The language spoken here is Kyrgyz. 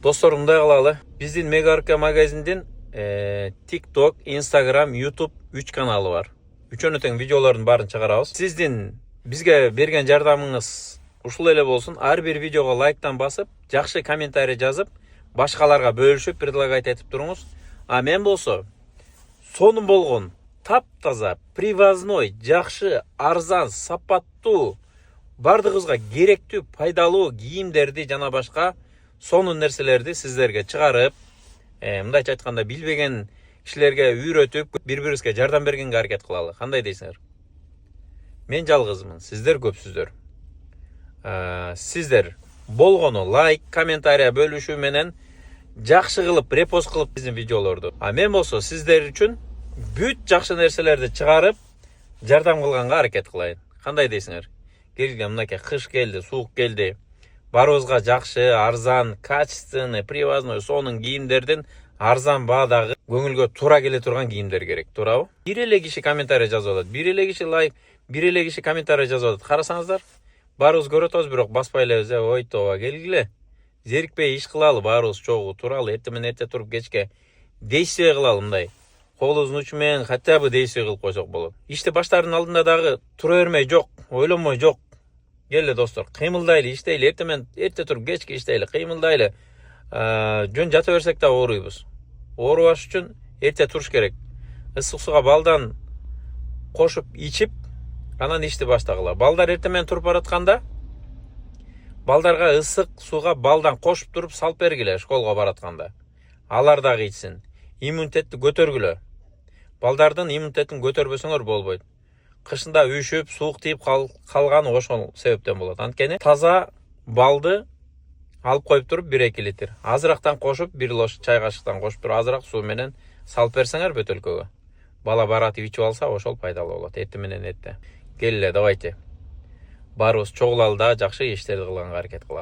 Достор, мындай кылалы. Биздин Мегарка магазиндин TikTok, Instagram, YouTube 3 каналы бар. Үчөнү тең видеолордун баарын чыгарабыз. Сиздин бизге берген жардамыңыз ушул эле болсун. Ар бир видеого лайктан басып, жакшы комментарий жазып, башкаларга бөлүшүп, предлагать этип туруңуз. А мен болсо сонун болгон, таптаза, привозной, жакшы, арзан, сапаттуу, бардыгыбызга керектүү, пайдалуу кийимдерди жана башка сонун нерселерди сиздерге чыгарып, мындайча айтканда билбеген кишилерге үйрөтүп, бири-бирибизге жардам бергенге аракет кылалы. Кандай дейсиңер? Мен жалгызмын, сиздер көпсүздөр. Сиздер болгону лайк, комментария бөлүшүү менен жакшы кылып, репост кылып биздин видеолорду. А мен болсо сиздер үчүн бүт жакшы нерселерди чыгарып, жардам кылганга аракет кылайын. Кандай дейсиңер? Келген мынакей кыш келди, суук келди. Барыбызга жакшы, арзан, качественный, привозной, сонун кийимдердин арзан баадагы көңүлгө туура келе турган кийимдер керек, туурабы? Бир эле киши комментарий жазып атат, бир эле киши лайк, бир эле киши комментарий жазып атат. Карасаңыздар, баарыбыз көрүп атабыз, бирок баспай элебиз. Ой тоба, келгиле. Зерикпей иш кылалы, баарыбыз чогуу тууралы, эртең менен эрте туруп кечке действие кылалы мындай. Колубуздун учу менен хотя бы действие кылып койсок болот. Ишти баштардын алдында дагы тура бермей жок, ойлонмой жок. Келе достор, кыймылдайлы, иштейли, эртең менен эрте туруп кечке иштейли, кыймылдайлы. Жөн жата берсек да ооруйбуз. Оорубаш үчүн эрте туруш керек. Ысык сууга балдан кошуп ичип, анан ишти баштагыла. Балдар эртең менен туруп баратканда, балдарга ысык сууга балдан кошуп туруп салып бергиле школго баратканда. Алар дагы ичсин. Иммунитетти көтөргүлө. Балдардын иммунитетин көтөрбөсөңөр болбойт. Кышында үшүп, суук тийип калганы ошол себептен болот. Анткени таза балды алып коюп туруп 1-2 литр. Азырактан кошуп, 1 лош чай кашыктан кошуп туруп, азыраак суу менен салып берсеңер бөтөлкөгө. Бала баратып ичип алса, ошол пайдалуу болот. Эртең менен эрте. Келе, давайте. Барыбыз чогулалы да жакшы иштерди кылганга аракет кылалы.